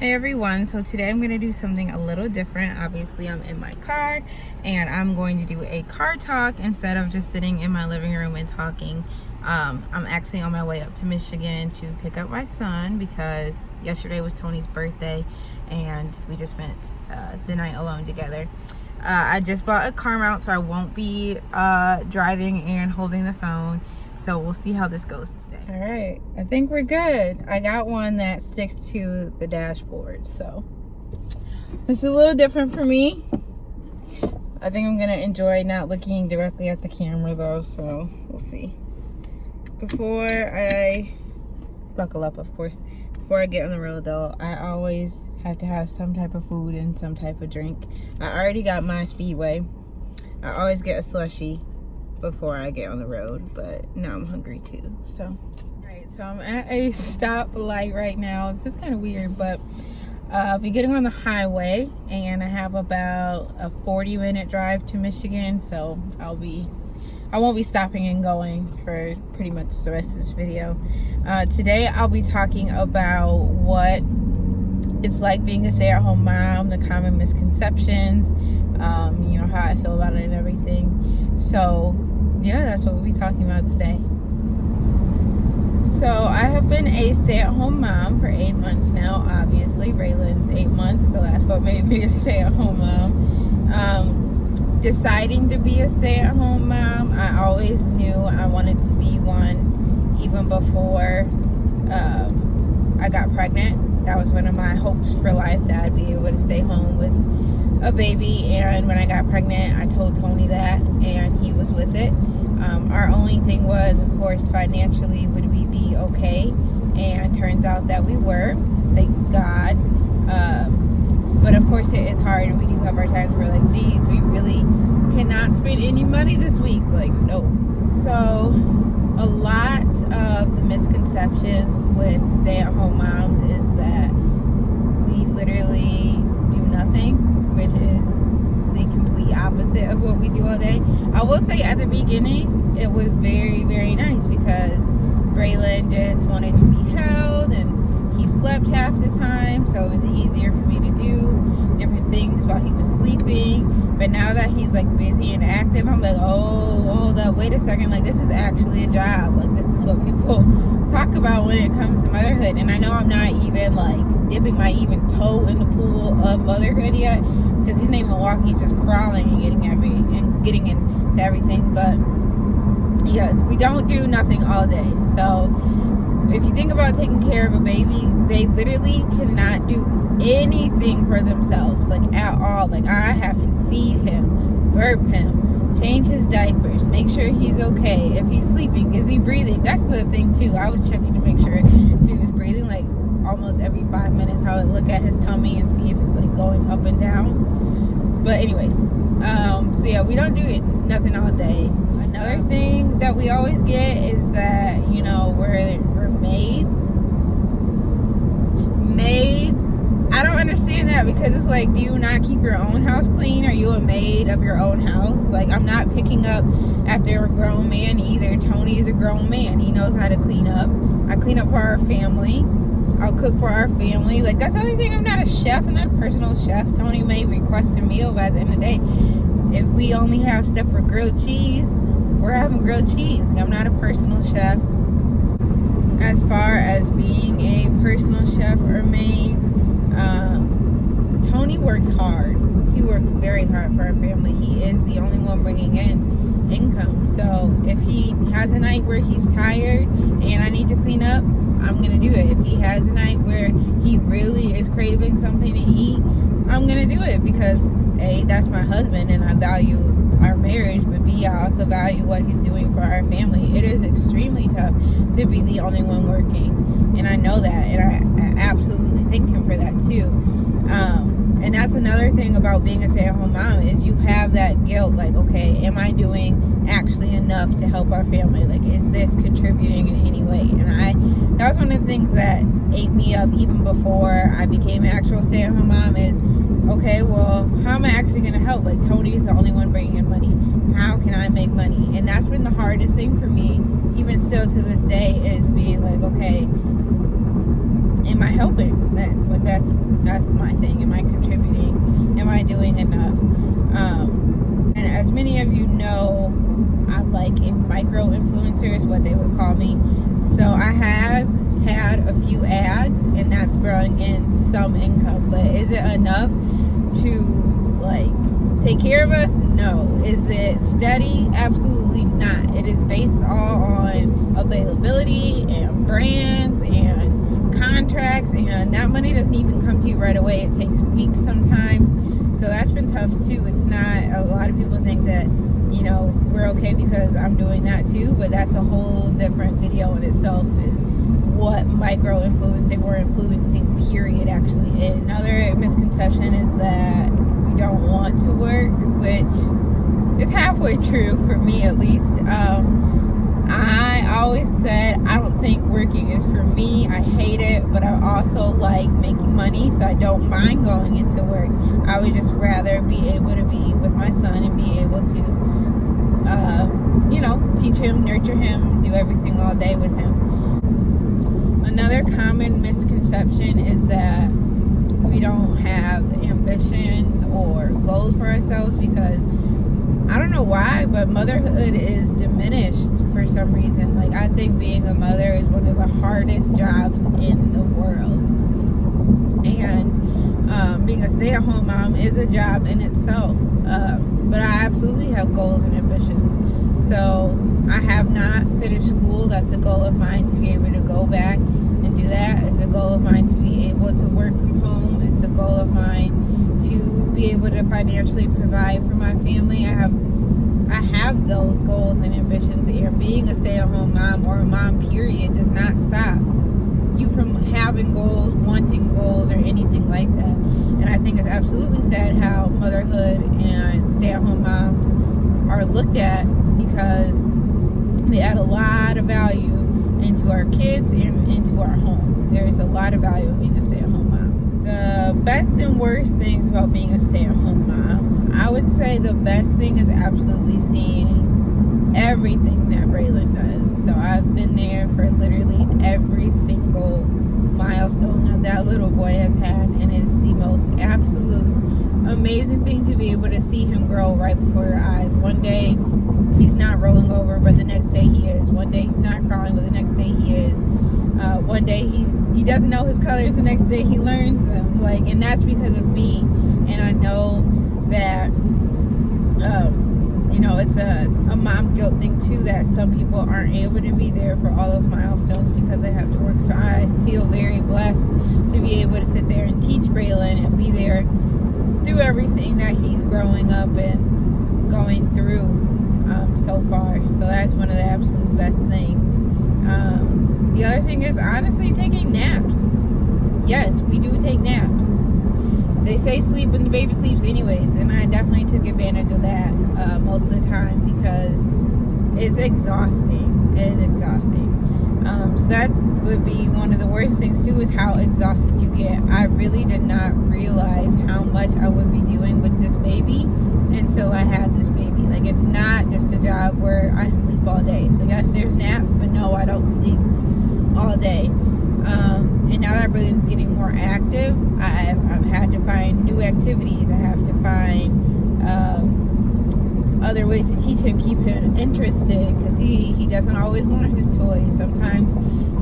Hey everyone, so today I'm going to do something a little different. Obviously I'm in my car and I'm going to do a car talk instead of just sitting in my living room and talking. I'm actually on my way up to Michigan to pick up my son because yesterday was Tony's birthday and we just spent the night alone together. I just bought a car mount so I won't be driving and holding the phone. So we'll see how this goes today. All right, I think we're good. I got one that sticks to the dashboard. So this is a little different for me. I think I'm gonna enjoy not looking directly at the camera though, so we'll see. Before I buckle up, of course, before I get on the road though, I always have to have some type of food and some type of drink. I already got my Speedway. I always get a slushie before I get on the road, but now I'm hungry too. So alright, so I'm at a stoplight right now. This is kind of weird, but I'll be getting on the highway and I have about a 40-minute drive to Michigan, so I won't be stopping and going for pretty much the rest of this video. Today I'll be talking about what it's like being a stay-at-home mom, the common misconceptions, you know, how I feel about it and everything. So yeah, that's what we'll be talking about today. So I have been a stay-at-home mom for 8 months now. Obviously Raylan's 8 months, so that's what made me a stay-at-home mom. Deciding to be a stay-at-home mom, I always knew I wanted to be one even before I got pregnant. That was one of my hopes for life, that I'd be able to stay home with a baby. And when I got pregnant, I told Tony that, and he was with it. Our only thing was, of course, financially, would we be okay? And turns out that we were, thank God. But of course it is hard, and we do have our times where, like, geez, we really cannot spend any money this week. Like, no. So a lot of the misconceptions with stay-at-home moms is that we literally do nothing, which is the complete opposite of what we do all day. I will say at the beginning it was very, very nice because Raylan just wanted to be held and he slept half the time, so it was easier for me to do different things while he was sleeping. But now that he's like busy and active, I'm like, oh, hold up, wait a second, like this is actually a job. Like this is what people talk about when it comes to motherhood. And I know I'm not even like dipping my even toe in the pool of motherhood yet, because he's not even walking, he's just crawling and getting into everything. But yes, we don't do nothing all day. So if you think about taking care of a baby, they literally cannot do anything for themselves, like at all. Like I have to feed him, burp him, change his diapers, make sure he's okay. If he's sleeping, is he breathing? That's the thing too. I was checking to make sure if he was breathing, like almost every 5 minutes. I would look at his tummy and see if it's like going up and down. But anyways, so yeah, we don't do nothing all day. Another thing that we always get is that, you know, we're maids. I don't understand that, because it's like, do you not keep your own house clean? Are you a maid of your own house? Like, I'm not picking up after a grown man either. Tony is a grown man. He knows how to clean up. I clean up for our family. I'll cook for our family. Like, that's the only thing. I'm not a chef. I'm not a personal chef. Tony may request a meal, but at the end of the day, if we only have stuff for grilled cheese, we're having grilled cheese. Like, I'm not a personal chef. As far as being a personal chef or maid, Tony works hard. He works very hard for our family. He is the only one bringing in income. So if he has a night where he's tired and I need to clean up, I'm gonna do it. If he has a night where he really is craving something to eat, I'm gonna do it, because A, that's my husband and I value our marriage, but B, I also value what he's doing for our family. It is extremely tough to be the only one working, and I know that, and I absolutely thank him for that too. And that's another thing about being a stay-at-home mom, is you have that guilt, like, okay, am I doing actually enough to help our family? Like, is this contributing in any way? And that was one of the things that ate me up even before I became an actual stay-at-home mom, is, okay, well, how am I actually going to help? Like, Tony is the only one bringing in money. How can I make money? And that's been the hardest thing for me, even still to this day, is being like, okay, am I helping? That's my thing. Am I contributing? Am I doing enough? And as many of you know, I'm like a micro influencer is what they would call me. So I have had a few ads, and that's bringing in some income. But is it enough to like take care of us? No. Is it steady? Absolutely not. It is based all on availability and brands and contracts, and that money doesn't even come to you right away. It takes weeks sometimes. So that's been tough too. It's not, a lot of people think that, you know, we're okay because I'm doing that too, but that's a whole different video in itself, is what micro influencing or influencing period actually is. Another misconception is that we don't want to work, which is halfway true for me at least. I always said I don't think working is for me. I hate it, but I also like making money, so I don't mind going into work. I would just rather be able to be with my son and be able to, you know, teach him, nurture him, do everything all day with him. Another common misconception is that we don't have ambitions or goals for ourselves, because I don't know why, but motherhood is diminished for some reason. Like, I think being a mother is one of the hardest jobs in the world. And being a stay-at-home mom is a job in itself. But I absolutely have goals and ambitions. So I have not finished school. That's a goal of mine, to be able to go back and do that. It's a goal of mine to be able to work from home. It's a goal of mine to be able to financially provide for my family. I have those goals and ambitions, and being a stay-at-home mom or a mom period does not stop you from having goals, wanting goals, or anything like that. And I think it's absolutely sad how motherhood and stay-at-home moms are looked at, because they add a lot of value into our kids and into our home. There's a lot of value in being a stay-at-home mom. The best and worst things about being a stay-at-home mom, I would say the best thing is absolutely seeing everything that Braylon does. So I've been there for literally every single milestone that little boy has had, and it's the most absolute amazing thing to be able to see him grow right before your eyes. One day he's not rolling over, but the next day he is. One day he's not crawling, but the next day he is. One day he doesn't know his colors, the next day he learns them. Like, and that's because of me. And I know that you know, it's a mom guilt thing too, that some people aren't able to be there for all those milestones because they have to work. So I feel very blessed to be able to sit there and teach Braylon and be there through everything that he's growing up and going through so far. So that's one of the absolute best things. The other thing is honestly taking naps. Yes, we do take naps. They say sleep when the baby sleeps anyways, and I definitely took advantage of that most of the time, because it's exhausting. It is exhausting. So that would be one of the worst things too, is how exhausted you get. I really did not realize how much I would be doing with this baby until I had this baby. Like, it's not just a job where I sleep all day. So yes, there's naps, but no, I don't sleep all day. And now that Braylon's getting more active, I've had to find new activities. I have to find other ways to teach him, keep him interested, because he doesn't always want his toys. Sometimes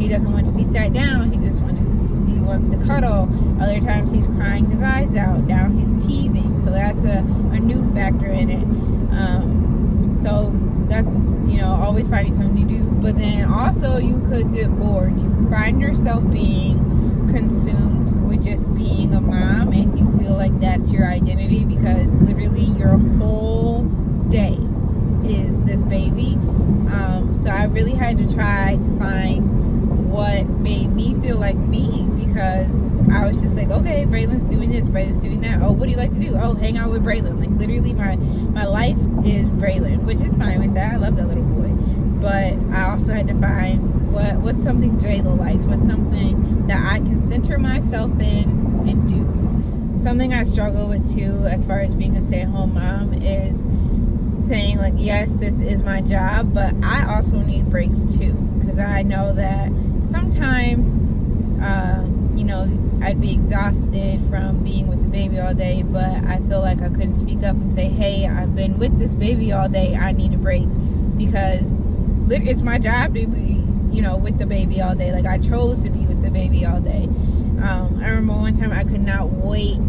he doesn't want to be sat down. He wants to cuddle. Other times he's crying his eyes out. Now he's teething. So that's a new factor in it. So that's, you know, always finding something to do. But then also you could get bored. You can find yourself being consumed with just being a mom, and you feel like that's your identity, because literally your whole day is this baby. So I really had to try to find what made me feel like me, because I was just like, okay, Braylon's doing this, Braylon's doing that. Oh, what do you like to do? Oh, hang out with Braylon. Like, literally my life is Braylon, which is fine with that. I love that little boy. But I also had to find what's something Jayla likes, what's something that I can center myself in and do. Something I struggle with too, as far as being a stay-at-home mom, is saying like, yes, this is my job, but I also need breaks too, because I know that sometimes you know, I'd be exhausted from being with the baby all day, but I feel like I couldn't speak up and say, hey, I've been with this baby all day, I need a break, because it's my job to be, you know, with the baby all day. Like, I chose to be with the baby all day. I remember one time I could not wait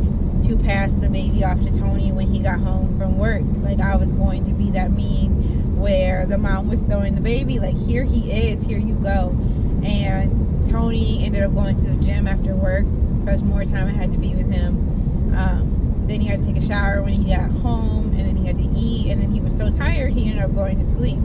to pass the baby off to Tony when he got home from work. Like, I was going to be that meme where the mom was throwing the baby, like, here he is, here you go. And Tony ended up going to the gym after work because more time I had to be with him. Then he had to take a shower when he got home, and then he had to eat, and then he was so tired he ended up going to sleep.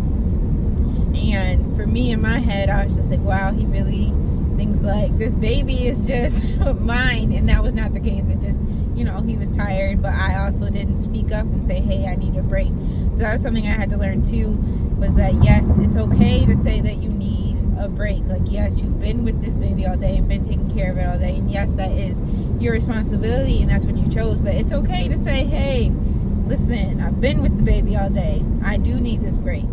And for me, in my head, I was just like, wow, he really thinks like this baby is just mine. And that was not the case. It just, you know, he was tired, but I also didn't speak up and say, hey, I need a break. So that was something I had to learn too, was that yes, it's okay to say that you need a break. Like, yes, you've been with this baby all day and been taking care of it all day, and yes, that is your responsibility and that's what you chose, but it's okay to say, hey, listen, I've been with the baby all day, I do need this break.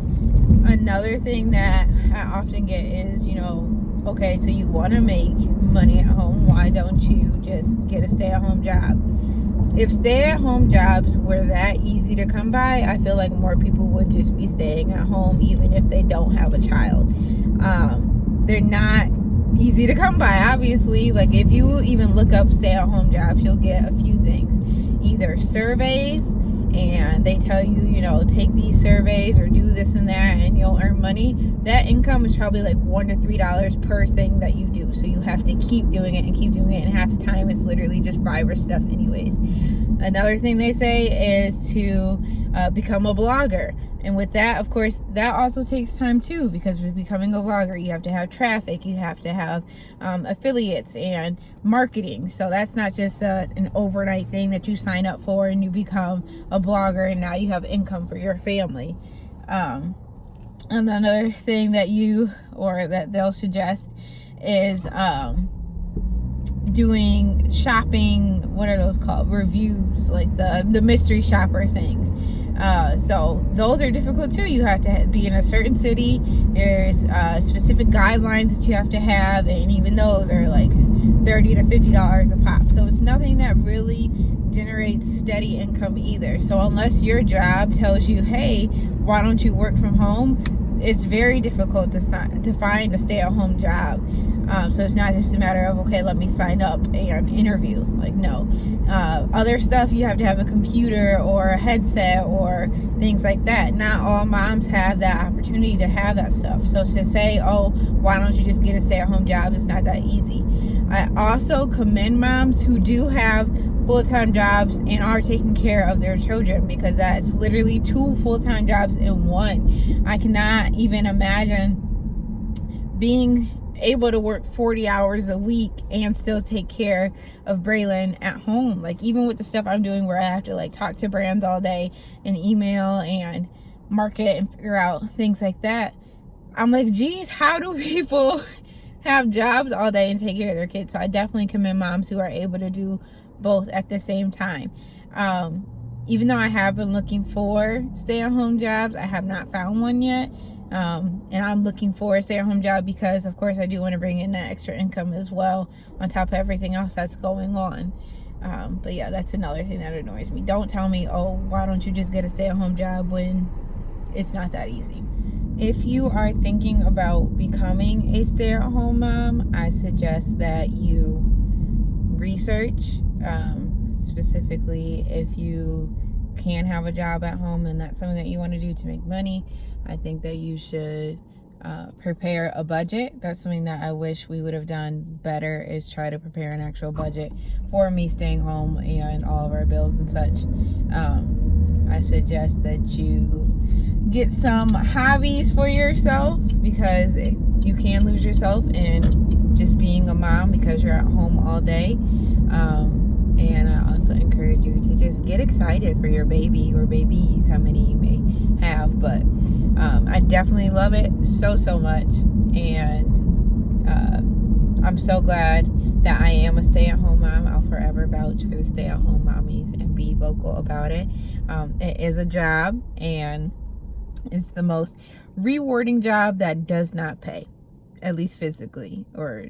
Another thing that I often get is, you know, okay, so you want to make money at home, why don't you just get a stay-at-home job? If stay-at-home jobs were that easy to come by, I feel like more people would just be staying at home even if they don't have a child. They're not easy to come by, obviously. Like, if you even look up stay-at-home jobs, you'll get a few things. Either surveys, and they tell you, you know, take these surveys or do this and that and you'll earn money. That income is probably like $1 to $3 per thing that you do. So you have to keep doing it and keep doing it, and half the time it's literally just Fiverr stuff anyways. Another thing they say is to become a blogger. And with that, of course, that also takes time too, because with becoming a vlogger, you have to have traffic, you have to have affiliates and marketing. So that's not just an overnight thing that you sign up for and you become a blogger and now you have income for your family. And another thing that that they'll suggest is doing shopping, what are those called? Reviews, like the mystery shopper things. So those are difficult too. You have to be in a certain city. There's specific guidelines that you have to have, and even those are like $30 to $50 a pop. So it's nothing that really generates steady income either. So unless your job tells you, hey, why don't you work from home, it's very difficult to find a stay-at-home job. So it's not just a matter of, okay, let me sign up and interview. Like, no. Other stuff, you have to have a computer or a headset or things like that. Not all moms have that opportunity to have that stuff. So to say, oh, why don't you just get a stay-at-home job, is not that easy. I also commend moms who do have full-time jobs and are taking care of their children, because that's literally 2 full-time jobs in one. I cannot even imagine being able to work 40 hours a week and still take care of Braylon at home. Like, even with the stuff I'm doing where I have to like talk to brands all day and email and market and figure out things like that, I'm like, geez, how do people have jobs all day and take care of their kids? So I definitely commend moms who are able to do both at the same time. Even though I have been looking for stay-at-home jobs, I have not found one yet. And I'm looking for a stay-at-home job because, of course, I do want to bring in that extra income as well on top of everything else that's going on. But yeah, that's another thing that annoys me. Don't tell me, oh, why don't you just get a stay-at-home job, when it's not that easy. If you are thinking about becoming a stay-at-home mom, I suggest that you research, specifically if you can have a job at home and that's something that you want to do to make money. I think that you should prepare a budget. That's something that I wish we would have done better, is try to prepare an actual budget for me staying home and all of our bills and such. I suggest that you get some hobbies for yourself, because you can lose yourself in just being a mom because you're at home all day. And I also encourage you to just get excited for your baby or babies, how many you may have. But I definitely love it so much. And I'm so glad that I am a stay-at-home mom. I'll forever vouch for the stay-at-home mommies and be vocal about it. It is a job, and it's the most rewarding job that does not pay, at least physically or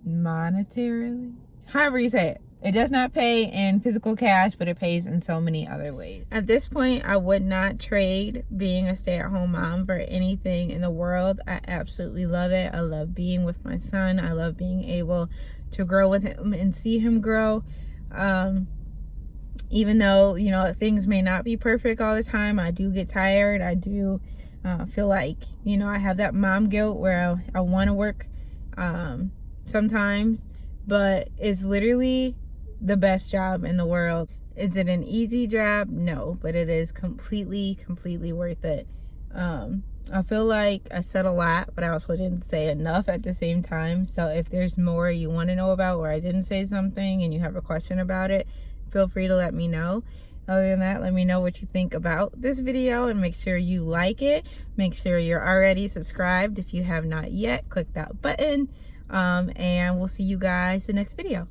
monetarily. however you say it. It does not pay in physical cash, but it pays in so many other ways. At this point, I would not trade being a stay-at-home mom for anything in the world. I absolutely love it. I love being with my son. I love being able to grow with him and see him grow. Even though, you know, things may not be perfect all the time, I do get tired. I do feel like, you know, I have that mom guilt where I want to work sometimes, but it's literally the best job in the world. Is it an easy job? No, but it is completely worth it. I feel like I said a lot, but I also didn't say enough at the same time. So if there's more you want to know about where I didn't say something and you have a question about it, feel free to let me know. Other than that, let me know what you think about this video, and make sure you like it. Make sure you're already subscribed. If you have not yet, click that button. And we'll see you guys in the next video.